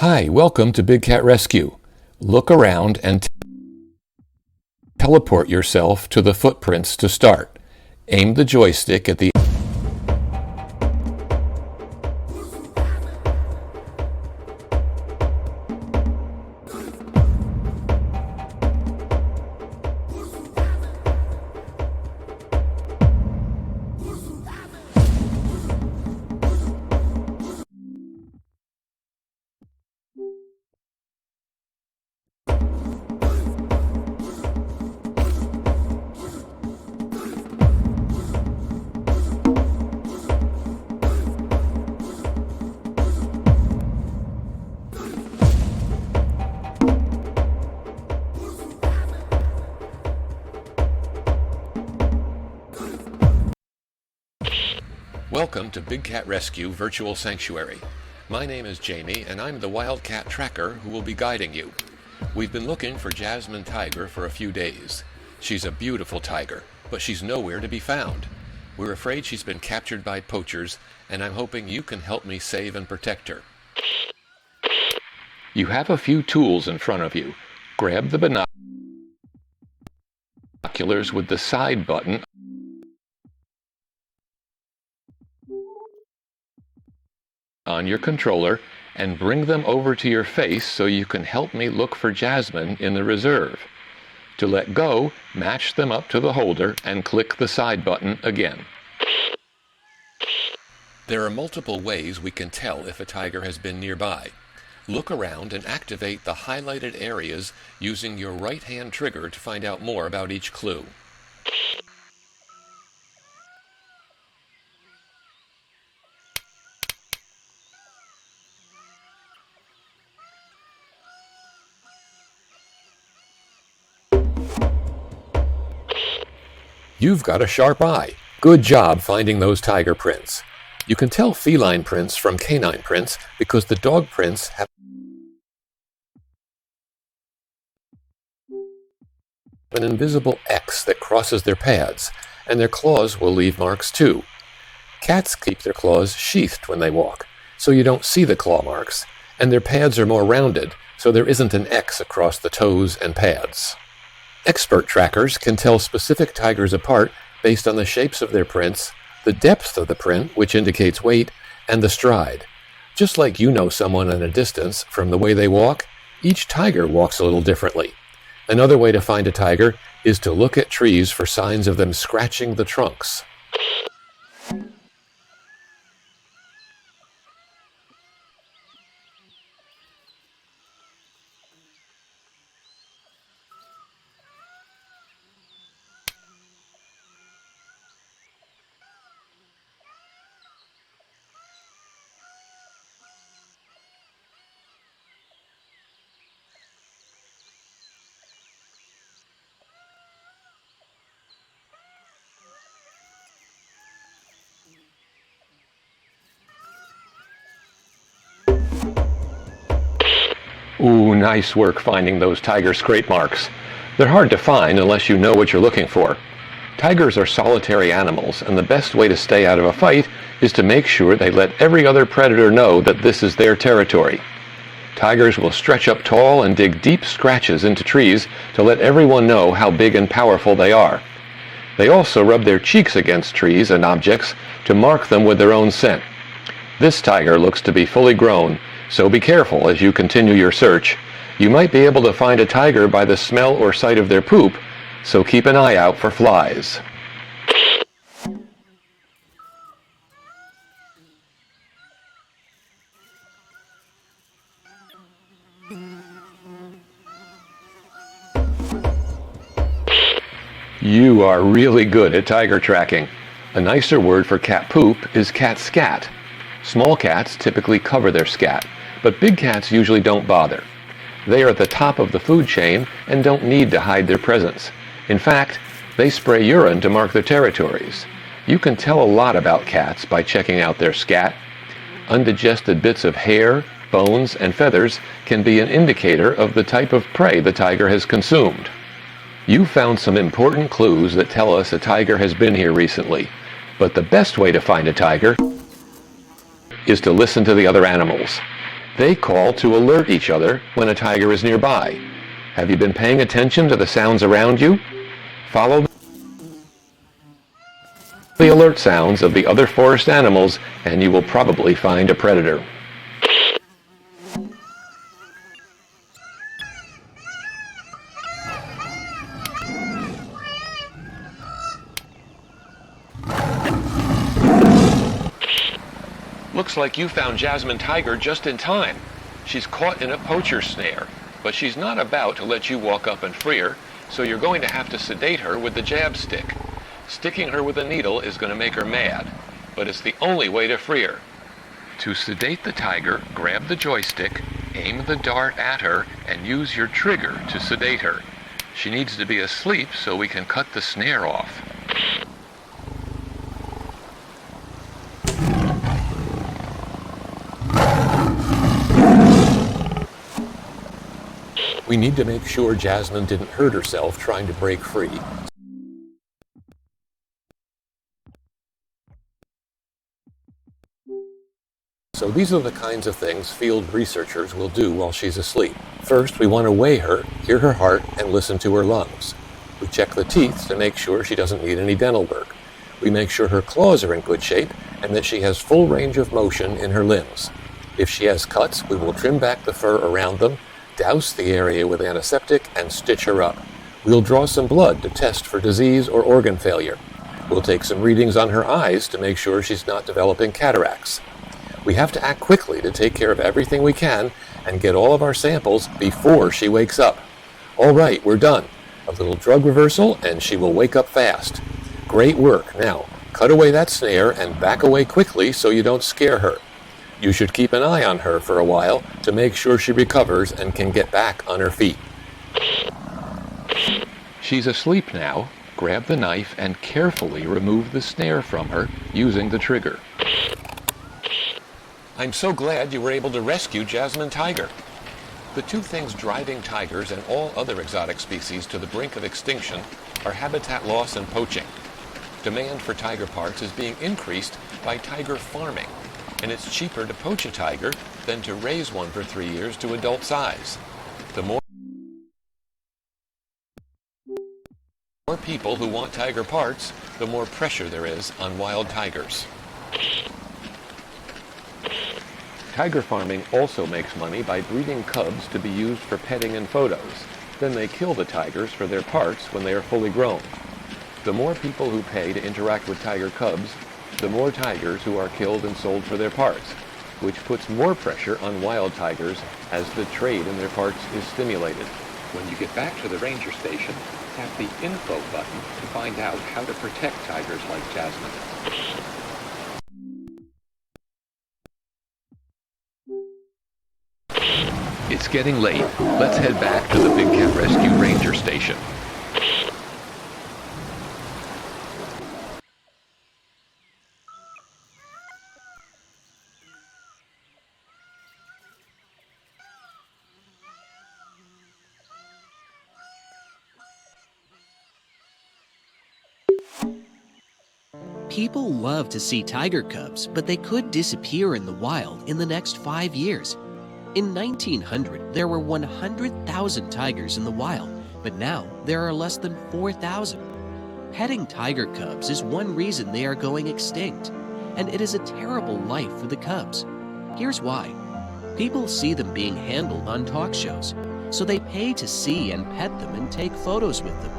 Hi, welcome to Big Cat Rescue. Look around and teleport yourself to the footprints to start. Aim the joystick at the Welcome to Big Cat Rescue Virtual Sanctuary. My name is Jamie, and I'm the Wildcat Tracker who will be guiding you. We've been looking for Jasmine Tiger for a few days. She's a beautiful tiger, but she's nowhere to be found. We're afraid she's been captured by poachers, and I'm hoping you can help me save and protect her. You have a few tools in front of you. Grab the binoculars with the side button on your controller and bring them over to your face so you can help me look for Jasmine in the reserve. To let go, match them up to the holder and click the side button again. There are multiple ways we can tell if a tiger has been nearby. Look around and activate the highlighted areas using your right-hand trigger to find out more about each clue. You've got a sharp eye. Good job finding those tiger prints. You can tell feline prints from canine prints because the dog prints have an invisible X that crosses their pads, and their claws will leave marks too. Cats keep their claws sheathed when they walk, so you don't see the claw marks, and their pads are more rounded, so there isn't an X across the toes and pads. Expert trackers can tell specific tigers apart based on the shapes of their prints, the depth of the print, which indicates weight, and the stride. Just like you know someone at a distance from the way they walk, each tiger walks a little differently. Another way to find a tiger is to look at trees for signs of them scratching the trunks. Ooh, nice work finding those tiger scrape marks. They're hard to find unless you know what you're looking for. Tigers are solitary animals, and the best way to stay out of a fight is to make sure they let every other predator know that this is their territory. Tigers will stretch up tall and dig deep scratches into trees to let everyone know how big and powerful they are. They also rub their cheeks against trees and objects to mark them with their own scent. This tiger looks to be fully grown, so be careful as you continue your search. You might be able to find a tiger by the smell or sight of their poop, so keep an eye out for flies. You are really good at tiger tracking. A nicer word for cat poop is cat scat. Small cats typically cover their scat, but big cats usually don't bother. They are at the top of the food chain and don't need to hide their presence. In fact, they spray urine to mark their territories. You can tell a lot about cats by checking out their scat. Undigested bits of hair, bones, and feathers can be an indicator of the type of prey the tiger has consumed. You found some important clues that tell us a tiger has been here recently, but the best way to find a tiger is to listen to the other animals. They call to alert each other when a tiger is nearby. Have you been paying attention to the sounds around you? Follow the alert sounds of the other forest animals and you will probably find a predator. Looks like you found Jasmine Tiger just in time. She's caught in a poacher's snare, but she's not about to let you walk up and free her, so you're going to have to sedate her with the jab stick. Sticking her with a needle is going to make her mad, but it's the only way to free her. To sedate the tiger, grab the joystick, aim the dart at her, and use your trigger to sedate her. She needs to be asleep so we can cut the snare off. We need to make sure Jasmine didn't hurt herself trying to break free. So these are the kinds of things field researchers will do while she's asleep. First, we want to weigh her, hear her heart, and listen to her lungs. We check the teeth to make sure she doesn't need any dental work. We make sure her claws are in good shape and that she has full range of motion in her limbs. If she has cuts, we will trim back the fur around them, douse the area with antiseptic, and stitch her up. We'll draw some blood to test for disease or organ failure. We'll take some readings on her eyes to make sure she's not developing cataracts. We have to act quickly to take care of everything we can and get all of our samples before she wakes up. All right, we're done. A little drug reversal and she will wake up fast. Great work. Now, cut away that snare and back away quickly so you don't scare her. You should keep an eye on her for a while to make sure she recovers and can get back on her feet. She's asleep now. Grab the knife and carefully remove the snare from her using the trigger. I'm so glad you were able to rescue Jasmine Tiger. The two things driving tigers and all other exotic species to the brink of extinction are habitat loss and poaching. Demand for tiger parts is being increased by tiger farming, and it's cheaper to poach a tiger than to raise one for 3 years to adult size. The more people who want tiger parts, the more pressure there is on wild tigers. Tiger farming also makes money by breeding cubs to be used for petting and photos. Then they kill the tigers for their parts when they are fully grown. The more people who pay to interact with tiger cubs, the more tigers who are killed and sold for their parts, which puts more pressure on wild tigers as the trade in their parts is stimulated. When you get back to the ranger station, tap the info button to find out how to protect tigers like Jasmine. It's getting late. Let's head back to the Big Cat Rescue Ranger Station. People love to see tiger cubs, but they could disappear in the wild in the next 5 years. In 1900, there were 100,000 tigers in the wild, but now there are less than 4,000. Petting tiger cubs is one reason they are going extinct, and it is a terrible life for the cubs. Here's why. People see them being handled on talk shows, so they pay to see and pet them and take photos with them.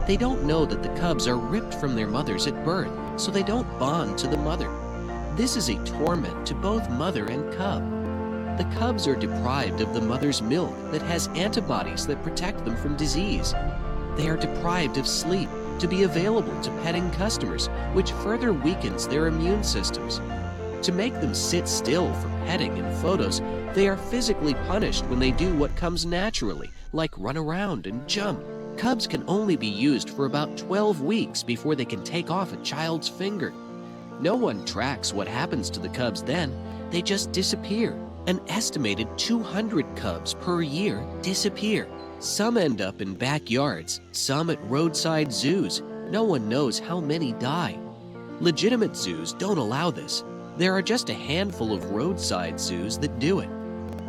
They don't know that the cubs are ripped from their mothers at birth, so they don't bond to the mother. This is a torment to both mother and cub. The cubs are deprived of the mother's milk that has antibodies that protect them from disease. They are deprived of sleep to be available to petting customers, which further weakens their immune systems. To make them sit still for petting and photos, they are physically punished when they do what comes naturally, like run around and jump. Cubs can only be used for about 12 weeks before they can take off a child's finger. No one tracks what happens to the cubs then. They just disappear. An estimated 200 cubs per year disappear. Some end up in backyards, some at roadside zoos. No one knows how many die. Legitimate zoos don't allow this. There are just a handful of roadside zoos that do it.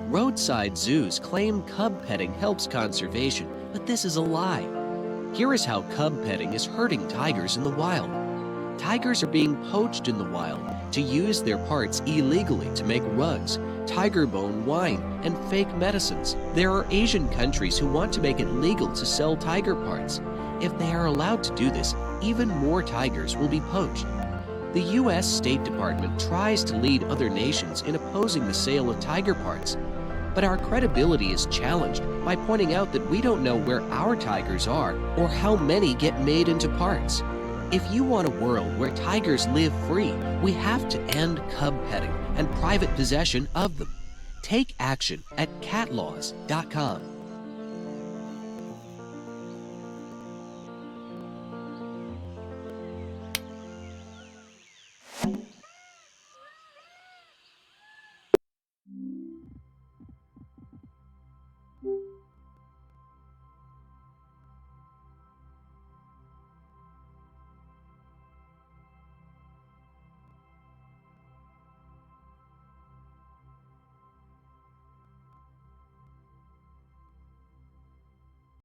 Roadside zoos claim cub petting helps conservation, but this is a lie. Here is how cub petting is hurting tigers in the wild. Tigers are being poached in the wild to use their parts illegally to make rugs, tiger bone wine, and fake medicines. There are Asian countries who want to make it legal to sell tiger parts. If they are allowed to do this, even more tigers will be poached. The U.S. State Department tries to lead other nations in opposing the sale of tiger parts. But our credibility is challenged by pointing out that we don't know where our tigers are or how many get made into parts. If you want a world where tigers live free, we have to end cub petting and private possession of them. Take action at catlaws.com.